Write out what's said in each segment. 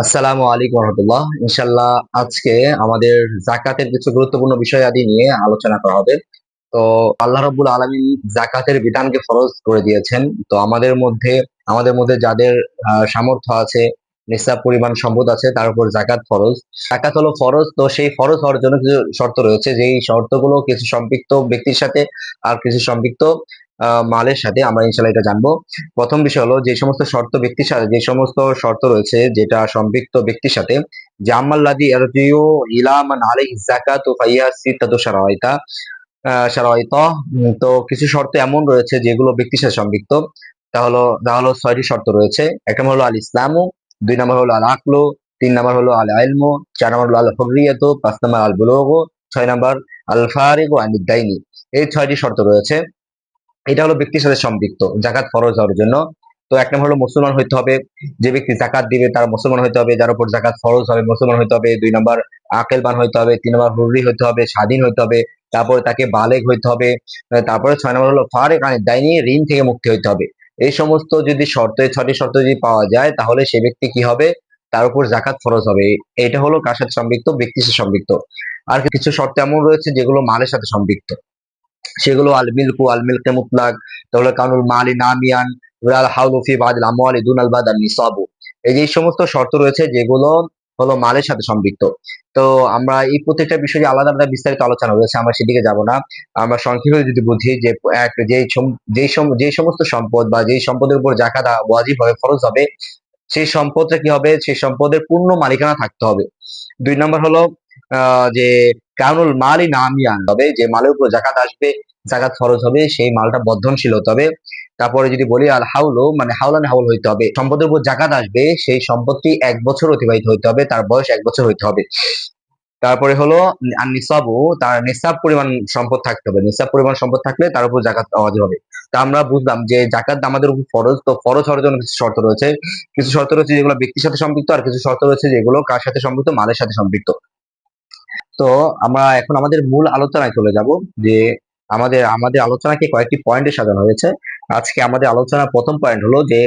আসসালামু আলাইকুম রহমতুল্লাহ। ইনশাল্লাহ আজকে আমাদের জাকাতের কিছু গুরুত্বপূর্ণ বিষয় আদি নিয়ে আলোচনা করা হবে। তো আল্লাহ রাব্বুল আলামিন জাকাতের বিধানকে ফরজ করে দিয়েছেন। তো আমাদের মধ্যে যাদের সামর্থ্য আছে, নিসাব পরিমাণ সম্পদ আছে, তার উপর জাকাত ফরজ। জাকাত হলো ফরজ। তো সেই ফরজ হওয়ার জন্য কিছু শর্ত রয়েছে, যেই শর্তগুলো কিছু সম্পৃক্ত ব্যক্তির সাথে আর কিছু সম্পৃক্ত মালের সাথে। আমরা ইনশাল্লাহ এটা জানবো। প্রথম বিষয় হলো, যে সমস্ত শর্ত রয়েছে যেটা সম্পৃক্ত ব্যক্তির সাথে, যে আমাল্লাযী ইয়ারজিউ ইলা মান আলাইহি যাকাতু ফাইয়া সিত্তাতু শারাইতা শারাইতা। তো কিছু শর্ত এমন রয়েছে যেগুলো ব্যক্তির সাথে সম্পৃক্ত। তা হলো 6টি শর্ত রয়েছে। এক নম্বর হলো আল ইসলামু, 2 নম্বর হলো আল আকলু, 3 নম্বর হলো আল ইলমু, 4 নম্বর হলো আল হুররিয়াতু, 5 নম্বর আল বুলুগু, 6 নম্বর আল ফারিগু আনিদ দাইনি। এই 6টি শর্ত রয়েছে। এটা হলো ব্যক্তির সাথে সম্পৃক্ত জাকাত ফরজ হওয়ার জন্য। তো এক নম্বর হলো মুসলমান হইতে হবে। যে ব্যক্তি জাকাত দিবে তার মুসলমান হইতে হবে, যার উপর জাকাত ফরজ হবে মুসলমান হইতে হবে। 2 নম্বর আকেলবান হইতে হবে। 3 নম্বর হুররি হইতে হবে, স্বাধীন হইতে হবে। তারপরে তাকে বালেগ হইতে হবে। তারপরে 6 নম্বর হলো ফারিক আনিদ দাইনি, ঋণ থেকে মুক্তি হইতে হবে। এই সমস্ত যদি শর্ত, এই 6টি শর্ত যদি পাওয়া যায়, তাহলে সে ব্যক্তি কি হবে? তার উপর জাকাত ফরজ হবে। এটা হলো কার সাথে সম্পৃক্ত? ব্যক্তির সাথে সম্পৃক্ত। আর কিছু শর্ত এমন রয়েছে যেগুলো মালের সাথে সম্পৃক্ত। সেগুলো আল মিলকে মুতলাক, তাহলে কানুল মালি নামিয়ান, ওয়াল হাউলু ফি বাদিল আমওয়ালি দুনাল বাদান নিসাবু। এই যে সমস্ত শর্ত রয়েছে যেগুলো হলো মালের সাথে সম্পৃক্ত। তো আমরা এই প্রত্যেকটা বিষয়ে আলাদা আলাদা বিস্তারিত আলোচনা রয়েছে, আমরা সেদিকে যাব না। আমরা সংক্ষেপে যদি বুঝি যে যেই সমস্ত সম্পদ বা যেই সম্পদের উপর জাকাত ওয়াজিব হবে, ফরজ হবে, সেই সম্পদটা কি হবে? সেই সম্পদের পূর্ণ মালিকানা থাকতে হবে। 2 নম্বর হলো যে কাউনুল মালি নামিয়ান হবে, যে মালের উপর জাকাত আসবে, জাকাত ফরজ হবে, সেই মালটা বর্ধনশীল হতে হবে। তারপরে যদি বলি আল হাউলু, মানে হাওলান হাউল হইতে হবে। সম্পদের উপর জাকাত আসবে, সেই সম্পত্তি 1 বছর অতিবাহিত হইতে হবে, তার বয়স 1 বছর হইতে হবে। তারপরে হলো আর নিসাবু, তার নিসাব পরিমাণ সম্পদ থাকতে হবে। নিসাব পরিমাণ সম্পদ থাকলে তার উপর জাকাত ওয়াজিব হবে। তা আমরা বুঝলাম যে জাকাত আমাদের উপর ফরজ। তো ফরজ হওয়ার জন্য কিছু শর্ত রয়েছে। কিছু শর্ত রয়েছে যেগুলো ব্যক্তির সাথে সম্পৃক্ত, আর কিছু শর্ত রয়েছে যেগুলো কার সাথে সম্পৃক্ত? মালের সাথে সম্পৃক্ত। তো আমরা এখন আমাদের মূল আলোচনায় চলে যাব, যে আমাদের আমাদের আলোচনাকে কয়েকটি পয়েন্টে সাজানো হয়েছে। আজকে আমাদের আলোচনার প্রথম পয়েন্ট হলো যে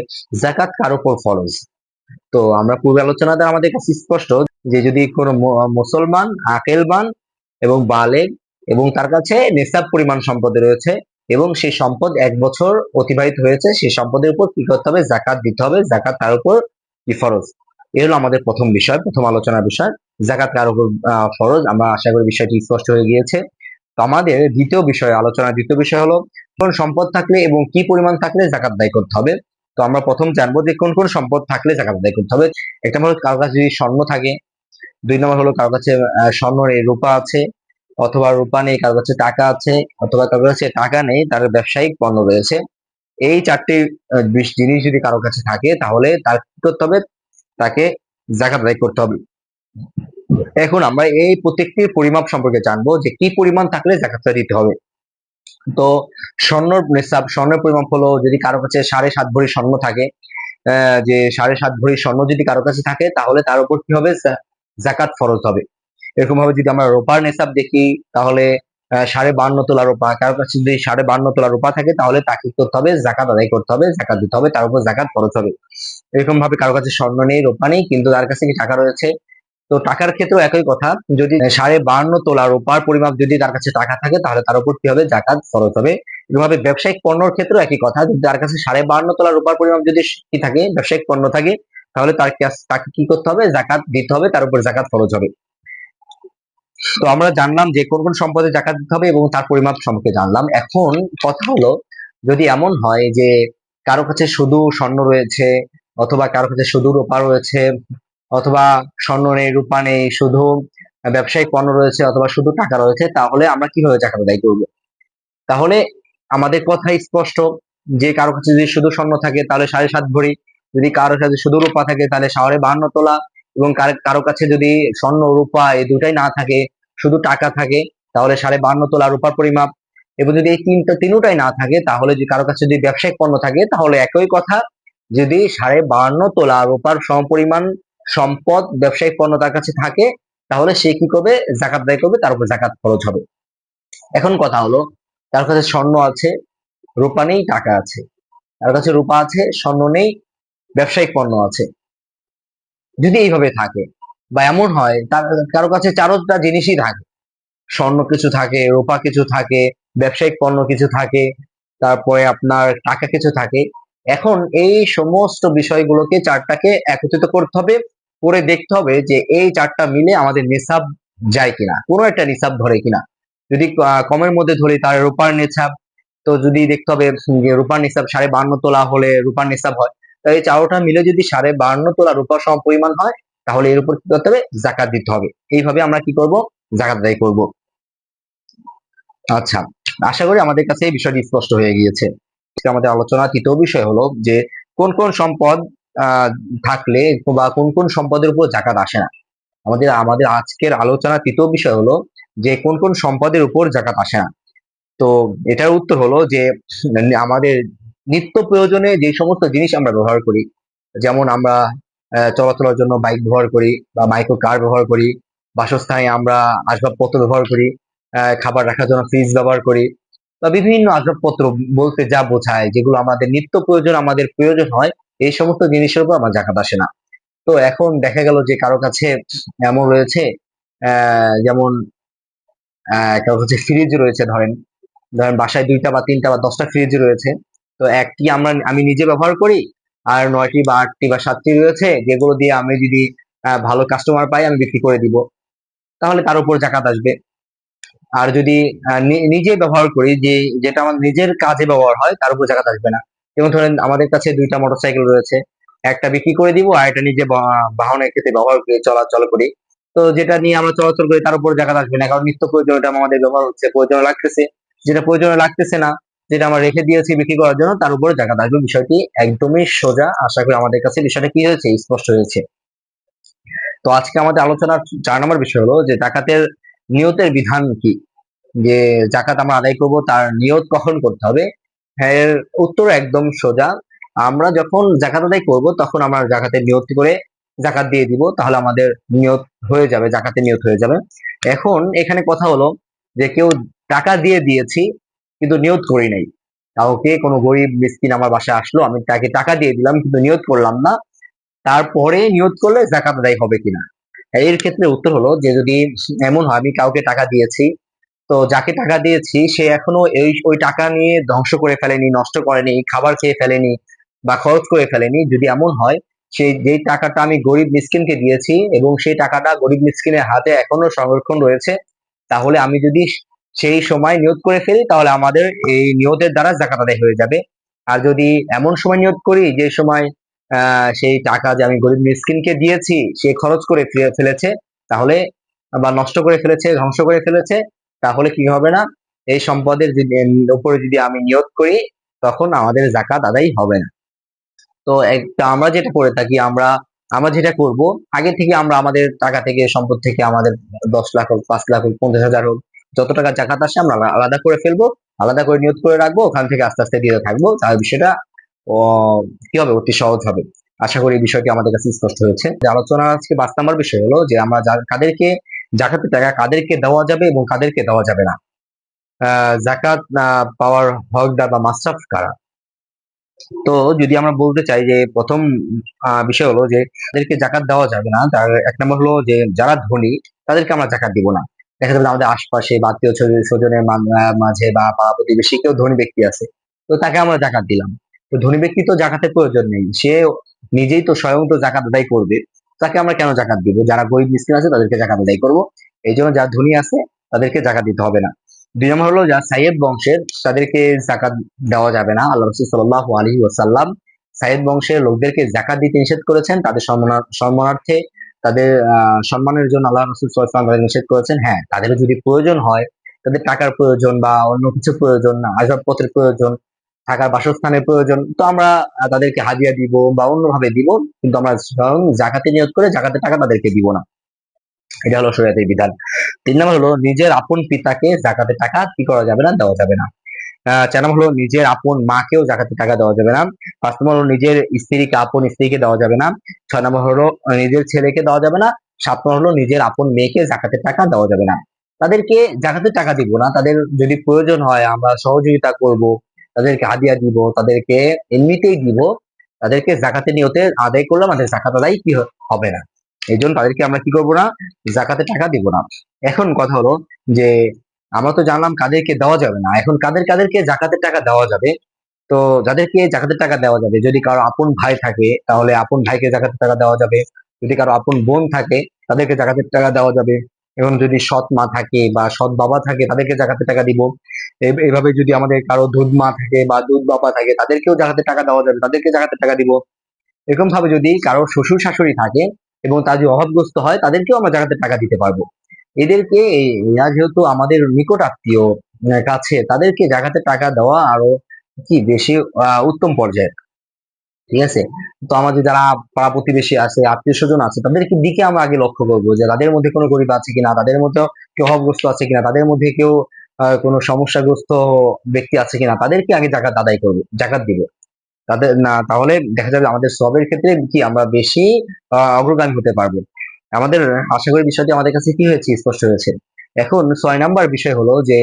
জাকাত কার উপর ফরজ। তো আমরা পূর্বে আলোচনাতে আমাদের কাছে স্পষ্ট যে যদি কোনো মুসলমান আকেলবান এবং বালেগ এবং তার কাছে নেশাব পরিমাণ সম্পদ রয়েছে, এবং সেই সম্পদ 1 বছর অতিবাহিত হয়েছে, সেই সম্পদের উপর কি করতে হবে? জাকাত দিতে হবে। জাকাত তার উপর কি ফরজ। এ হলো আমাদের প্রথম বিষয়, প্রথম আলোচনার বিষয়, জাকাত কার উপর ফরজ। আমরা আশা করি বিষয়টি স্পষ্ট হয়ে গিয়েছে। তো আমাদের দ্বিতীয় বিষয় হলো কোন সম্পদ থাকলে এবং কি পরিমাণ থাকলে জাকাত আদায় করতে হবে। তো আমরা প্রথম জানবো যে কোন কোন সম্পদ থাকলে জাকাত আদায় করতে হবে। একটা হলো কারো কাছে যদি স্বর্ণ থাকে। 2 নম্বর হলো কারো কাছে স্বর্ণ নেই, রূপা আছে, অথবা রূপা নেই, কারো কাছে টাকা আছে, অথবা কারো কাছে টাকা নেই, তার ব্যবসায়িক পণ্য রয়েছে। এই 4টি জিনিস যদি কারো কাছে থাকে, তাহলে তার কি করতে হবে? তাকে জাকাত আদায় করতে হবে। এখন আমরা এই প্রত্যেকটির পরিমাপ সম্পর্কে জানবো, যে কি পরিমাণ থাকলে জাকাতটা দিতে হবে। তো স্বর্ণের পরিমাপ হলো, যদি কারো কাছে 7.5 ভরি স্বর্ণ থাকে, যে 7.5 ভরি স্বর্ণ যদি কারো কাছে থাকে, তাহলে তার উপর কি হবে? জাকাত ফরজ হবে। এরকম ভাবে যদি আমরা রূপার নেশাব দেখি, তাহলে 52.5 তোলা রূপা, কারো কাছে যদি 52.5 তোলা রূপা থাকে, তাহলে তাকে কি করতে হবে? জাকাত আদায় করতে হবে, জাকাত দিতে হবে, তার উপর জাকাত ফরজ হবে। এরকম ভাবে কারো কাছে স্বর্ণ নেই, রূপা নেই, কিন্তু তার কাছে কি টাকা রয়েছে। তো টাকার ক্ষেত্রেও একই কথা, যদি 52.5 তোলা রূপার পরিমাপ যদি তার কাছে টাকা থাকে, তাহলে তার উপর কি হবে? জাকাত ফরজ হবে। এভাবে ব্যবসায়িক পণ্যর ক্ষেত্রেও একই কথা, যদি তার কাছে 52.5 তোলা রূপার পরিমাপ যদি কি থাকে, ব্যবসায়িক পণ্য থাকে, তাহলে তাকে কি করতে হবে? জাকাত দিতে হবে, তার উপর জাকাত ফরজ হবে। তো আমরা জানলাম যে কোন কোন সম্পদে জাকাত দিতে হবে এবং তার পরিমাপ সম্পর্কে জানলাম। এখন কথা হলো, যদি এমন হয় যে কারো কাছে শুধু স্বর্ণ রয়েছে, অথবা কারো কাছে শুধু রূপা রয়েছে, অথবা স্বর্ণ নেই, রূপা নেই, শুধু ব্যবসায়িক পণ্য রয়েছে, অথবা শুধু টাকা রয়েছে, তাহলে আমরা কিভাবে জাকাত আদায় করব? তাহলে আমাদের কথা স্পষ্ট, যে কারো কাছে যদি শুধু স্বর্ণ থাকে, তাহলে 7.5 ভরি। যদি কারো কাছে শুধু রূপা থাকে, তাহলে 52.5 তোলা। এবং কারো কাছে যদি স্বর্ণ রূপা এই দুটাই না থাকে, শুধু টাকা থাকে, তাহলে 52.5 তোলা রূপার পরিমাপ। এবং যদি এই তিনটাই না থাকে, তাহলে যদি কারো কাছে যদি ব্যবসায়িক পণ্য থাকে, তাহলে একই কথা, যদি 52.5 তোলা রূপার সমপরিমাণ সম্পদ ব্যবসায়িক পণ্য তার কাছে থাকে, তাহলে সে কি করবে? জাকাত আদায় করবে, তার উপর জাকাত খরচ হবে। এখন কথা হলো, তার কাছে স্বর্ণ আছে, রূপা নেই, টাকা আছে। তার কাছে রূপা আছে, স্বর্ণ নেই, ব্যবসায়িক পণ্য আছে। যদি এইভাবে থাকে বা এমন হয় তার কারো কাছে চারোটা জিনিসই থাকে, স্বর্ণ কিছু থাকে, রূপা কিছু থাকে, ব্যবসায়িক পণ্য কিছু থাকে, তারপরে আপনার টাকা কিছু থাকে। এখন এই সমস্ত বিষয়গুলোকে চারটাকে একত্রিত করতে হবে, করে দেখতে হবে যে এই চারটা মিলে আমাদের নিসাব যায় কিনা, কোনো একটা নিসাব ধরে কিনা। যদি কমের মধ্যে ধরি তাহলে রূপার নিসাব, তো যদি দেখতে হবে যে রূপার নিসাব 52.5 তোলা হলে রূপার নিসাব হয়, তো এই চারোটা মিলে যদি 52.5 তোলা রূপার সম পরিমাণ হয়, তাহলে এর উপর কি করতে হবে, জাকাত দিতে হবে। এইভাবে আমরা কি করব, জাকাত আদায় করব। আচ্ছা, আশা করি আমাদের কাছে এই বিষয়টি স্পষ্ট হয়ে গিয়েছে। আজকে আমাদের আলোচনার তৃতীয় বিষয় হলো যে কোন কোন সম্পদ আহ থাকলে বা কোন কোন সম্পদের উপর জাকাত আসে না। আমাদের আমাদের আজকের আলোচনার তৃতীয় বিষয় হলো যে কোন কোন সম্পদের উপর জাকাত আসে না। তো এটার উত্তর হলো যে আমাদের নিত্য প্রয়োজনে যে সমস্ত জিনিস আমরা ব্যবহার করি, যেমন আমরা চলাচলের জন্য বাইক ব্যবহার করি বা মাইক্রো কার ব্যবহার করি, বাসস্থানে আমরা আসবাবপত্র ব্যবহার করি, খাবার রাখার জন্য ফ্রিজ ব্যবহার করি, বা বিভিন্ন আসবাবপত্র বলতে যা বোঝায় যেগুলো আমাদের নিত্য প্রয়োজন, আমাদের প্রয়োজন হয়, এই সমস্ত জিনিসের উপর আমার জাকাত আসে না। তো এখন দেখা গেল যে কারো কাছে এমন রয়েছে, যেমন কারো কাছে ফ্রিজ রয়েছে, ধরেন ধরেন বাসায় 2টা বা 3টা বা 10টা ফ্রিজ রয়েছে। তো একটি আমি নিজে ব্যবহার করি, আর 9টি বা 8টি বা 7টি রয়েছে যেগুলো দিয়ে আমি যদি ভালো কাস্টমার পাই আমি বিক্রি করে দিব, তাহলে তার উপর জাকাত আসবে। আর যদি নিজে ব্যবহার করি, যেটা আমার নিজের কাজে ব্যবহার হয়, তার উপর জাকাত আসবে না। যেমন ধরেন আমাদের কাছে 2টা মোটরসাইকেল রয়েছে, একটা বিক্রি করে দিব আর একটা নিজে বাহনের ক্ষেত্রে ব্যবহার করে চলাচল করি। তো যেটা নিয়ে আমরা চলাচল করি তার উপর জাকাত আসবে না, কারণ নিত্য প্রয়োজন এটা আমাদের ব্যবহার হচ্ছে, প্রয়োজনে লাগতেছে। যেটা প্রয়োজনে লাগতেছে না, যেটা আমরা রেখে দিয়েছি বিক্রি করার জন্য, তার উপরে জাকাত আসবে। বিষয়টি একদমই সোজা, আশা করি আমাদের কাছে বিষয়টা কি হয়েছে, স্পষ্ট হয়েছে। তো আজকে আমাদের আলোচনার 4 নম্বর বিষয় হলো যে জাকাতের নিয়তের বিধান কি, যে জাকাত আমরা আদায় করব তার নিয়ত কখন করতে হবে। হ্যাঁ, এর উত্তর একদম সোজা। আমরা যখন জাকাত আদায় করব তখন আমরা জাকাতের নিয়ত করে জাকাত দিয়ে দিব, তাহলে আমাদের নিয়ত হয়ে যাবে, জাকাতের নিয়ত হয়ে যাবে। এখন এখানে কথা হলো যে কেউ টাকা দিয়ে দিয়েছি কিন্তু নিয়ত করি নাই, কাউকে কোনো গরিব মিসকিন আমার বাসায় আসলো, আমি তাকে টাকা দিয়ে দিলাম কিন্তু নিয়ত করলাম না, তারপরে নিয়ত করলে জাকাত আদায় হবে কিনা। এর ক্ষেত্রে উত্তর হলো যে যদি এমন হয় আমি কাউকে টাকা দিয়েছি, তো যাকে টাকা দিয়েছি সে এখনো ওই টাকা নিয়ে ধ্বংস করে ফেলেনি, নষ্ট করেনি, খাবার খেয়ে ফেলেনি বা খরচ করে ফেলেনি। যদি এমন হয় সেই যেই টাকাটা আমি গরিব মিসকিনকে দিয়েছি এবং সেই টাকাটা গরিব মিসকিনের হাতে এখনো সংরক্ষণ রয়েছে, তাহলে আমি যদি সেই সময় নিয়ত করে ফেলি তাহলে আমাদের এই নিয়তের দ্বারা জাকাত আদায় হয়ে যাবে। আর যদি এমন সময় নিয়ত করি যে সময় সেই টাকা যে আমি গরিব মিসকিনকে দিয়েছি সে খরচ করে ফেলেছে, তাহলে বা নষ্ট করে ফেলেছে, ধ্বংস করে ফেলেছে, তাহলে কি হবে না, এই সম্পদের উপরে যদি আমি নিয়ত করি তখন আমাদের জাকাত আদায় হবে না। তো একটা আমরা যেটা করে থাকি, আমরা আমরা যেটা করব, আগে থেকে আমরা আমাদের টাকা থেকে, সম্পদ থেকে আমাদের 10 লাখ হোক, 5 লাখ হোক, 50,000 হোক, যত টাকা জাকাত আসে আমরা আলাদা করে ফেলবো, আলাদা করে নিয়ত করে রাখবো, ওখান থেকে আস্তে আস্তে দিতে থাকবো, তাহলে বিষয়টা ও কি হবে, অতি সহজ হবে। আশা করি এই বিষয়টি আমাদের কাছে স্পষ্ট হয়েছে। যে আলোচনা আজকে 5 নম্বর বিষয় হলো যে আমরা কাদেরকে জাকাতের টাকা কাদেরকে দেওয়া যাবে এবং কাদেরকে দেওয়া যাবে না। জাকাত পাওয়ার হকদার বা মাসরাফ কারা। তো যদি আমরা বলতে চাই যে প্রথম বিষয় হলো যে তাদেরকে জাকাত দেওয়া যাবে না, তার 1 নম্বর হলো যে যারা ধনী তাদেরকে আমরা জাকাত দিব না। দেখা যাবে আমাদের আশপাশে বা আত্মীয় স্বজনের মাঝে বা পাড়া প্রতিবেশী কেউ ধনী ব্যক্তি আছে, তো তাকে আমরা জাকাত দিলাম। তো ধনী ব্যক্তি তো জাকাতের প্রয়োজন নেই, সে নিজেই তো স্বয়ং তো জাকাত আদায় করবে, তাকে আমরা কেন জাকাত দিব? যারা গরিব মিসকিন আছে তাদেরকে জাকাত আদায় করবো। এই জন্য যারা ধনী আছে তাদেরকে জাকাত দিতে হবে না। 2 নম্বর হলো যারা সাইয়েদ বংশের তাদেরকে জাকাত দেওয়া যাবে না। আল্লাহ রাসূল সাল্লাল্লাহু আলাইহি ওয়াসাল্লাম সাইয়েদ বংশের লোকদেরকে জাকাত দিতে নিষেধ করেছেন, তাদের সম্মানার্থে, তাদের সম্মানের জন্য আল্লাহ রাসূল সাল্লাল্লাহু আলাইহি ওয়াসাল্লাম তাদের নিষেধ করেছেন। হ্যাঁ, তাদের যদি প্রয়োজন হয়, তাদের টাকার প্রয়োজন বা অন্য কিছু প্রয়োজন, আসবাবপত্রের প্রয়োজন, থাকার বাসস্থানের প্রয়োজন, তো আমরা তাদেরকে হাদিয়া দিব বা অন্যভাবে দিব, কিন্তু আমরা স্বয়ং জাকাতে নিয়ত করে জাকাতের টাকা তাদেরকে দিব না। এটা হলো শরীয়তের বিধান। 3 নম্বর হলো নিজের আপন পিতাকে জাকাতের টাকা কি করা যাবে না, দেওয়া যাবে না। 4 নম্বর হলো নিজের আপন মাকেও জাকাতের টাকা দেওয়া যাবে না। 5 নম্বর হলো নিজের স্ত্রীকে, আপন স্ত্রীকে দেওয়া যাবে না। 6 নম্বর হলো নিজের ছেলেকে দেওয়া যাবে না। 7 নম্বর হলো নিজের আপন মেয়েকে জাকাতের টাকা দেওয়া যাবে না। তাদেরকে জাকাতের টাকা দিব না, তাদের যদি প্রয়োজন হয় আমরা সহযোগিতা করব, তাদেরকে হাদিয়া দিব, তাদেরকে এমনিতেই দিব, তাদেরকে জাকাতের নিয়তে আদায় করলে আমাদের জাকাত আদায় কি হবে না। এই জন্য তাদেরকে আমরা কি করবো না, জাকাতের টাকা দিব না। এখন কথা হলো যে আমরা তো জানলাম কাদেরকে দেওয়া যাবে না, এখন কাদেরকে জাকাতের টাকা দেওয়া যাবে। তো যাদেরকে জাকাতের টাকা দেওয়া যাবে, যদি কারো আপন ভাই থাকে তাহলে আপন ভাইকে জাকাতের টাকা দেওয়া যাবে, যদি কারো আপন বোন থাকে তাদেরকে জাকাতের টাকা দেওয়া যাবে, এবং যদি সৎ মা থাকে বা সৎ বাবা থাকে তাদেরকে জাকাতের টাকা দিব। এইভাবে যদি আমাদের কারো দুধ মা থাকে বা দুধ বাবা থাকে তাদেরকেও জাকাতের টাকা দেওয়া যাবে, তাদেরকে জাকাতের টাকা দিব। এরকম ভাবে যদি কারো শ্বশুর শাশুড়ি থাকে এবং তারা যদি অভাবগ্রস্ত হয় তাদেরকেও আমরা জাকাতের টাকা দিতে পারবো। এদেরকে এরা যেহেতু আমাদের নিকট আত্মীয় কাছে, তাদেরকে জাকাতের টাকা দেওয়া আরো কি বেশি উত্তম পর্যায়ে। ঠিক আছে। তো আমাদের যারা পাড়া প্রতিবেশী আছে, আত্মীয় স্বজন আছে, তাদেরকে দিকে আমরা আগে লক্ষ্য করবো যে তাদের মধ্যে কোনো গরিব আছে কিনা, তাদের মধ্যে কেউ অভাবগ্রস্ত আছে কিনা, তাদের মধ্যে কেউ কোনো সমস্যাগ্রস্ত ব্যক্তি আছে কিনা, তাদেরকে আগে জাকাত আদায় করবো, জাকাত দিব। তাদের না তাহলে দেখা যাবে আমাদের সবের ক্ষেত্রে কি আমরা বেশি অগ্রগামী হতে পারবো। আমাদের আশা করি বিষয়টি আমাদের কাছে কি হয়েছে, স্পষ্ট হয়েছে। এখন 6 নাম্বার বিষয় হলো যে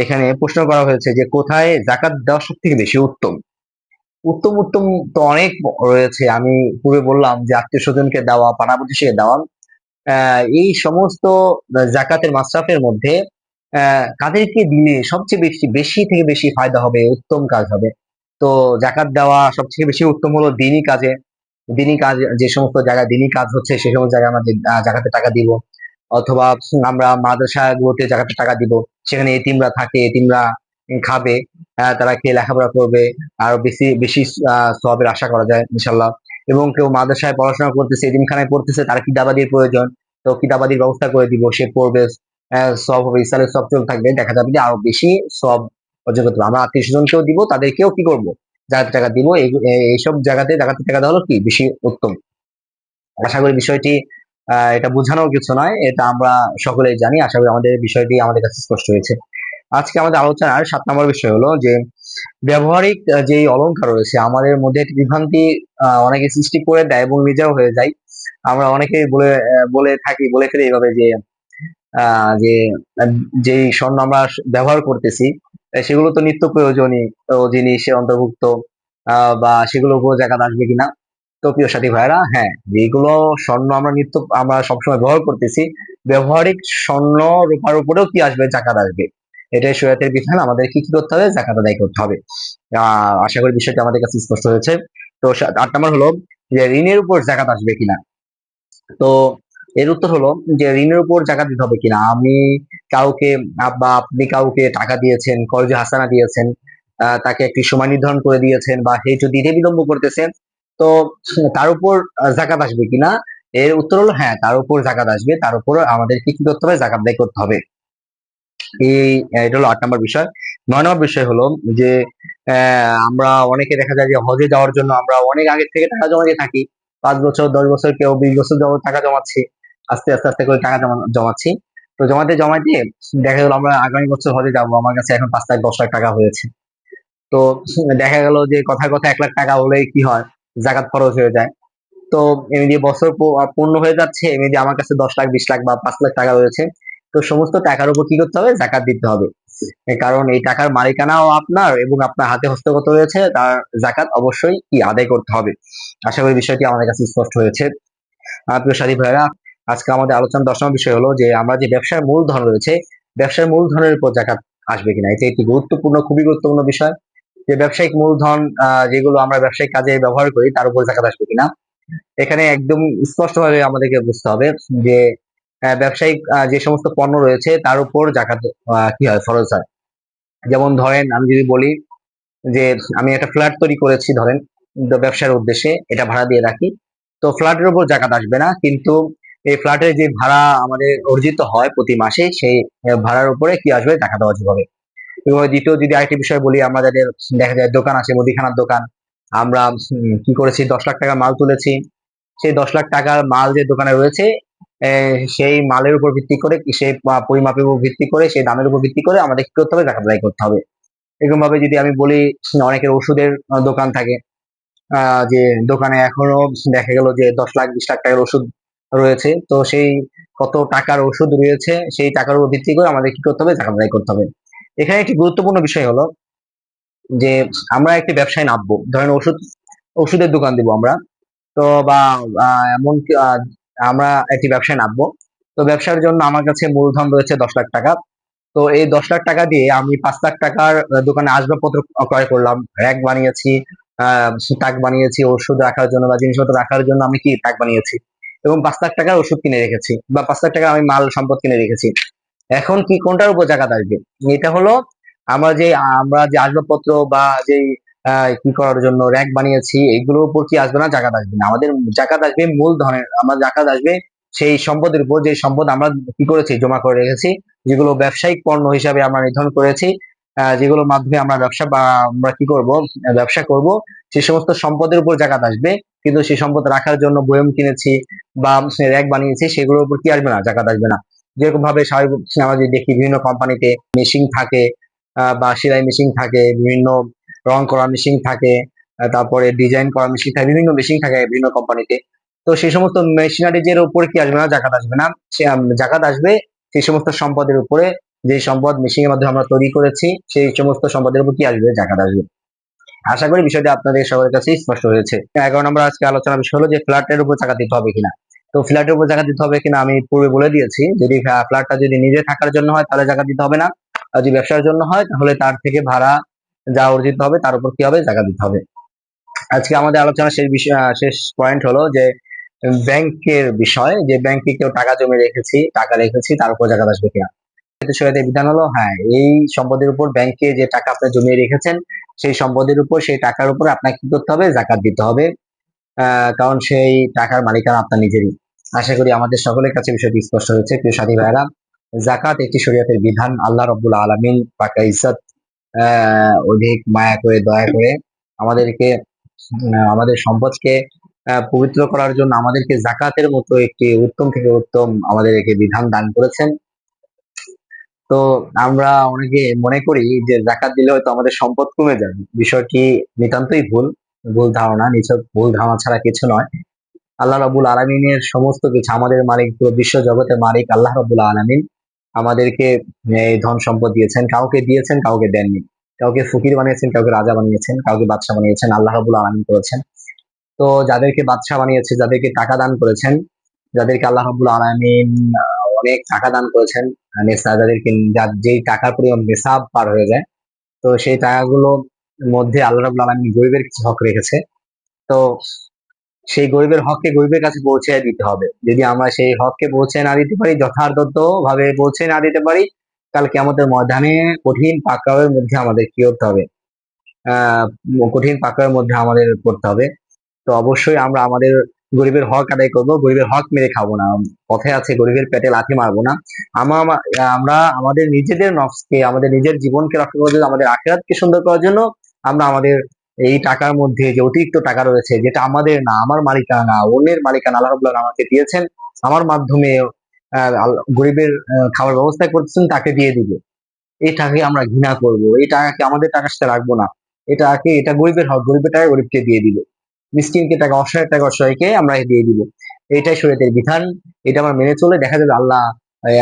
এখানে প্রশ্ন করা হয়েছে যে কোথায় জাকাত দেওয়া সব থেকে বেশি উত্তম। উত্তম উত্তম তো অনেক রয়েছে। আমি পূর্বে বললাম যে আত্মীয় স্বজনকে দেওয়া, পাড়া প্রতিবেশীকে দেওয়া। এই সমস্ত জাকাতের মাসরাফের মধ্যে কাদেরকে দিলে সবচেয়ে বেশি বেশি থেকে বেশি ফায়দা হবে, উত্তম কাজ হবে। তো জাকাত দেওয়া সবচেয়ে বেশি উত্তম হলো দিনই কাজে। দিনই কাজ, যে সমস্ত জায়গায় দিনই কাজ হচ্ছে সে সমস্ত জায়গায় আমরা জাকাতের টাকা দিব। অথবা আমরা মাদ্রাসাগুলোতে জাকাতের টাকা দিব। সেখানে এতিমরা থাকে, এতিমরা খাবে, তারা খেয়ে লেখাপড়া করবে, আরো বেশি বেশি সওয়াবের আশা করা যায় ইনশাল্লাহ। এবং কেউ মাদ্রাসায় পড়াশোনা করতেছে, এতিমখানায় পড়তেছে, তার কিতাবাদির প্রয়োজন, তো কিতাবাদির ব্যবস্থা করে দিব, সে পড়বে, সব হবে, ইসলামের সব চলতে থাকবে, দেখা যাবে যে আরো বেশি সব অর্জন করতে পারবো। আমরা আত্মীয় স্বজনকেও দিব, তাদেরকেও কি করবো, জাকাতের টাকা দিব। এইসব জায়গাতে জাকাতের টাকা দেওয়া হলো কি বেশি উত্তম। আশা করি বিষয়টি এটা বোঝানোর কিছু নয়, এটা আমরা সকলেই জানি। আশা করি আমাদের বিষয়টি আমাদের কাছে স্পষ্ট হয়েছে। আজকে আমাদের আলোচনার 7 নম্বর বিষয় হলো যে ব্যবহারিক যে অলংকার রয়েছে আমাদের মধ্যে একটি বিভ্রান্তি অনেকে সৃষ্টি করে দেয় এবং নিজেও হয়ে যায়। আমরা অনেকেই বলে থাকি, বলে ফেলি এইভাবে যে যে যেই স্বর্ণ আমরা ব্যবহার করতেছি সেগুলো তো নিত্য প্রয়োজনীয় জিনিসের অন্তর্ভুক্ত, বা সেগুলোর উপর জাকাত আসবে কিনা। তো প্রিয় সাথী ভাইরা, হ্যাঁ, যেগুলো স্বর্ণ আমরা সবসময় ব্যবহার করতেছি, ব্যবহারিক স্বর্ণ রূপার উপরেও কি আসবে, জাকাত আসবে। এটাই শরীয়তের বিধান, আমাদের কি কি করতে হবে, জাকাত আদায় করতে হবে। আশা করি বিষয়টা আমাদের কাছে স্পষ্ট হয়েছে। তো 8 নম্বর হলো যে ঋণের উপর জাকাত আসবে কিনা। তো এর উত্তর হলো যে ঋণের উপর জাকাত দিতে হবে কিনা। আমি কাউকে বা আপনি কাউকে টাকা দিয়েছেন, কর্জে হাসানা দিয়েছেন, তাকে একটি সময় নির্ধারণ করে দিয়েছেন, বা সে যদি দিতে বিলম্ব করতেছেন, তো তার উপর জাকাত আসবে কিনা। এর উত্তর হলো হ্যাঁ, তার উপর জাকাত আসবে, তার উপর আমাদের কি কি করতে হবে, জাকাত আদায় করতে হবে। এটা হলো 8 নম্বর বিষয়। 9 নম্বর বিষয় হলো যে আমরা অনেকে দেখা যায় যে হজে যাওয়ার জন্য আমরা অনেক আগে থেকে টাকা জমাতে থাকি, 5 বছর 10 বছর, কেউ 20 বছর যাবত টাকা জমাচ্ছি, আস্তে আস্তে আস্তে করে টাকা জমাচ্ছি। তো জমাতে জমাতে দেখা গেল আমরা আগামী বছর হজে যাবো, আমার কাছে এখন 5 লাখ 10 লাখ টাকা হয়েছে। তো দেখা গেল যে কথায় কথায় 1 লাখ টাকা হলেই কি হয়, জাকাত খরচ হয়ে যায়। তো এমনি বছর পূর্ণ হয়ে যাচ্ছে, এমনি আমার কাছে 10 লাখ 20 লাখ বা 5 লাখ টাকা রয়েছে। তো সমস্ত টাকার উপর কি করতে হবে, জাকাত দিতে হবে। কারণ এই টাকার মালিকানাও আপনার এবং আপনার হাতে হস্তগত রয়েছে, তার জাকাত অবশ্যই কি আদায় করতে হবে। আশা করি বিষয়টি আমাদের কাছে স্পষ্ট হয়েছে। প্রিয় সাথী ভাইরা, আজকে আমাদের আলোচনার 10 নম্বর বিষয় হলো যে আমরা যে ব্যবসার মূলধন রয়েছে, ব্যবসার মূলধনের উপর জাকাত আসবে কিনা। এটা একটি গুরুত্বপূর্ণ, খুবই গুরুত্বপূর্ণ বিষয়, যে ব্যবসায়িক মূলধন যেগুলো আমরা ব্যবসায়িক কাজে ব্যবহার করি তার উপর জাকাত আসবে কিনা। এখানে একদম স্পষ্টভাবে আমাদেরকে বুঝতে হবে যে ব্যবসায়িক যে সমস্ত পণ্য রয়েছে তার উপর জাকাত কি হয়, ফরজ হয়। যেমন ধরেন আমি যদি বলি যে আমি একটা ফ্ল্যাট তৈরি করেছি, ধরেন ব্যবসার উদ্দেশ্যে এটা ভাড়া দিয়ে রাখি, তো ফ্ল্যাটের উপর জাকাত আসবে না, কিন্তু এই ফ্ল্যাটের যে ভাড়া আমাদের অর্জিত হয় প্রতি মাসে, সেই ভাড়ার উপরে কি আসবে, জাকাত ওয়াজিব হবে। এবং দ্বিতীয় যদি আরেকটি বিষয় বলি, আমরা যাদের দেখা যায় দোকান আছে, মুদিখানার দোকান, আমরা কি করেছি, 10 লাখ টাকা মাল তুলেছি, সেই 10 লাখ টাকার মাল যে দোকানে রয়েছে, সেই মালের উপর ভিত্তি করে, সেই পরিমাপের উপর ভিত্তি করে, সেই দামের উপর ভিত্তি করে আমাদের কি করতে হবে, জাকাত আদায় করতে হবে। এরকম ভাবে যদি আমি বলি, অনেকের ওষুধের দোকান থাকে, যে দোকানে এখনো দেখা গেল যে 10 লাখ 20 লাখ টাকার ওষুধ রয়েছে, তো সেই কত টাকার ওষুধ রয়েছে সেই টাকার উপর ভিত্তি করে আমাদের কি করতে হবে, জাকাত আদায় করতে হবে। এখানে একটি গুরুত্বপূর্ণ বিষয় হলো যে আমরা একটি ব্যবসায় নামবো, ধরেন ওষুধ ওষুধের দোকান দিব আমরা। তো বা এমনকি আমরা একটি ব্যবসায় নামবো। তো ব্যবসার জন্য আমার কাছে মূলধন রয়েছে 10 লাখ টাকা। তো এই 10 লাখ টাকা দিয়ে আমি 5 লাখ টাকার দোকানে আসবাবপত্র ক্রয় করলাম, র্যাক বানিয়েছি, তাক বানিয়েছি ওষুধ রাখার জন্য বা জিনিসপত্র রাখার জন্য আমি কি তাক বানিয়েছি, এবং 5 লাখ টাকার ওষুধ কিনে রেখেছি বা 5 লাখ টাকার আমি মাল সম্পদ কিনে রেখেছি। এখন কি কোনটার উপর জাকাত আসবে? এটা হলো আমরা যে আসবাবপত্র বা যে কি করার জন্য র‍্যাক বানিয়েছি এগুলোর উপর কি আসবে না? জাকাত আসবে না। আমাদের জাকাত আসবে মূলধনের, আমার জাকাত আসবে সেই সম্পদের উপর, যে সম্পদ আমরা কি করেছি? জমা করে রেখেছি, যেগুলো ব্যবসায়িক পণ্য হিসাবে আমরা নির্ধারণ করেছি, যেগুলোর মাধ্যমে আমরা ব্যবসা বা আমরা কি করব? ব্যবসা করব। সেই সমস্ত সম্পদের উপর জাকাত আসবে। কিন্তু সেই সম্পদ রাখার জন্য বয়ম কিনেছি বা র‍্যাক বানিয়েছি, সেগুলোর উপর কি আসবে না? জাকাত আসবে না। যেরকম ভাবে স্বাভাবিক আমরা যদি দেখি বিভিন্ন কোম্পানিতে মেশিন থাকে, বা সেলাই মেশিন থাকে, বিভিন্ন রং করা মেশিন থাকে, তারপরে ডিজাইন করা মেশিন থাকে, বিভিন্ন মেশিন থাকে বিভিন্ন কোম্পানিতে। তো সেই সমস্ত মেশিনারিজের উপরে কি আসবে না? জাকাত আসবে না। জাকাত আসবে সেই সমস্ত সম্পদের উপরে, যে সম্পদ মেশিনের মাধ্যমে আমরা তৈরি করেছি, সেই সমস্ত সম্পদের উপর কি আসবে? জাকাত আসবে। আশা করি বিষয়টি আপনাদের সবার কাছে স্পষ্ট হয়েছে। 11 নম্বর আজকে আলোচনার বিষয় হলো যে ফ্ল্যাটের উপর জাকাত দিতে হবে কিনা। তো ফ্ল্যাটের উপর জাকাত দিতে হবে কিনা আমি পূর্বে বলে দিয়েছি। যদি ফ্ল্যাটটা যদি নিজে থাকার জন্য হয় তাহলে জাকাত দিতে হবে না। আর যদি ব্যবসার জন্য হয় তাহলে তার থেকে ভাড়া যা অর্জিত হবে তার উপর কি হবে? জাকাত দিতে হবে। আজকে আমাদের আলোচনার শেষ পয়েন্ট হলো যে ব্যাংকের বিষয়, যে ব্যাংকে কেউ টাকা জমে রেখেছি, টাকা রেখেছি, তার উপর জাকাত আসবে কিনা। শরীয়তের বিধান হলো হ্যাঁ, এই সম্পদের উপর ব্যাংকে যে টাকা আপনি জমিয়ে রেখেছেন সেই সম্পদের উপর, সেই টাকার উপর আপনাকে কি করতে হবে? জাকাত দিতে হবে। কারণ সেই টাকার মালিকানা আপনার নিজেরই। আশা করি আমাদের সকলের কাছে বিষয়টি স্পষ্ট হয়েছে। প্রিয় সাথী ভাইয়েরা, জাকাত একটি শরীয়তের বিধান। আল্লাহ রাব্বুল আলামিন পাক ইজ্জত অধিক মায়া করে, দয়া করে আমাদেরকে আমাদের সম্পদকে পবিত্র করার জন্য আমাদেরকে জাকাতের মতো একটি উত্তম থেকে উত্তম আমাদেরকে বিধান দান করেছেন। তো আমরা অনেকে মনে করি যে জাকাত দিলে হয়তো আমাদের সম্পদ কমে যাবে। বিষয়টি নিতান্তই ভুল। ভুল ধারণা, নিছক ভুল ধারণা ছাড়া কিছু নয়। আল্লাহ রাব্বুল আলামিনের সমস্ত কিছু, আমাদের মালিক, পুরো বিশ্ব জগতের মালিক আল্লাহ রাব্বুল আলামিন আমাদেরকে এই ধন সম্পদ দিয়েছেন। কাউকে দিয়েছেন, কাউকে দেননি। কাউকে ফকির বানিয়েছেন, কাউকে রাজা বানিয়েছেন, কাউকে বাদশা বানিয়েছেন। আল্লাহ রাব্বুল আলামিন করেছেন। তো যাদেরকে বাদশা বানিয়েছে, যাদেরকে টাকা দান করেছেন, যাদেরকে আল্লাহ রাব্বুল আলামিন অনেক টাকা দান করেছেন, যাদেরকে যেই টাকার পরিমাণ নেশাব পার হয়ে যায়, তো সেই টাকাগুলোর মধ্যে আল্লাহ রাব্বুল আলামিন গরিবের কিছু হক রেখেছে। তো সেই গরিবের হককে গরিবের কাছে পৌঁছে দিতে হবে। যদি আমরা সেই হককে পৌঁছে না দিতে পারি, যথার্থ ভাবে পৌঁছে না দিতে পারি, কাল কিয়ামতের ময়দানে কঠিন পাকড়াওয়ের মধ্যে আমাদের কি করতে হবে? আহ কঠিন পাকড়াওয়ের মধ্যে আমাদের পড়তে হবে। তো অবশ্যই আমরা আমাদের গরিবের হক আদায় করব, গরিবের হক মেরে খাবো না। কথায় আছে গরিবের পেটে লাথি মারবো না। আমরা আমাদের নিজেদের নফসকে, আমাদের নিজের জীবনকে রক্ষা করার জন্য, আমাদের আখিরাতকে সুন্দর করার জন্য আমরা আমাদের এই টাকার মধ্যে যে অতিরিক্ত টাকা রয়েছে, যেটা আমাদের না, আমার মালিকানা না, অন্যের মালিকানা, আল্লাহ রাব্বুল আলামিন আমাকে দিয়েছেন, আমার মাধ্যমে গরিবের খাবার ব্যবস্থা করতেছেন, তাকে দিয়ে দিব। এই টাকাকে আমরা ঘৃণা করব, এই টাকাকে আমাদের টাকার সাথে রাখবো না। এটা গরিবের হক, গরিবের টাকা গরিবকে দিয়ে দিব। মিসকিনকে টাকা, অসহায়ের টাকা অসহায়কে আমরা দিয়ে দিব। এটাই শরীয়তের বিধান। এটা আমরা মেনে চলে দেখা যাবে আল্লাহ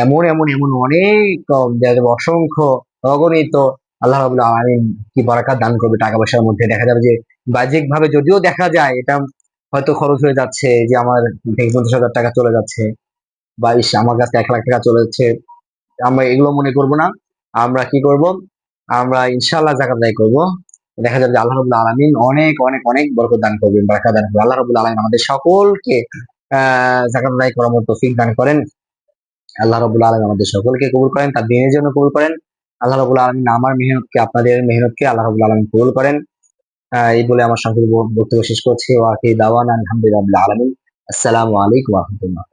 এমন এমন এমন অনেক দেখা যাবে অসংখ্য অগণিত আল্লাহ রাব্বুল আলামিন কি বারাকাত দান করবে টাকা পয়সার মধ্যে। দেখা যাবে যে বাহ্যিক ভাবে যদিও দেখা যায় এটা হয়তো খরচ হয়ে যাচ্ছে, যে আমার থেকে 50,000 টাকা চলে যাচ্ছে, বা ইস আমার কাছে 1 লাখ টাকা চলে যাচ্ছে, আমরা এগুলো মনে করব না। আমরা কি করব? আমরা ইনশাআল্লাহ জাকাত আদায় করব। দেখা যাবে যে আল্লাহ রাব্বুল আলামিন অনেক অনেক অনেক বরকত দান করবেন, বারাকা দান করবেন। আল্লাহ রাব্বুল আলামিন আমাদের সকলকে জাকাত আদায় করার মতো তৌফিক দান করেন। আল্লাহ রাব্বুল আলামিন আমাদের সকলকে কবুল করেন, তার দ্বীনের জন্য কবুল করেন। আল্লাহ রাব্বুল আলামিন আমার মেহনতকে, আপনাদের মেহনতকে আল্লাহ রাব্বুল আলামিন কবুল করেন। এই বলে আমার সংক্ষিপ্ত বক্তব্য শেষ করছি। ওয়া আখিরু দাওয়ানা আলহামদুলিল্লাহি রাব্বিল আলামিন। আসসালামু আলাইকুম ওয়া রাহমাতুল্লাহ।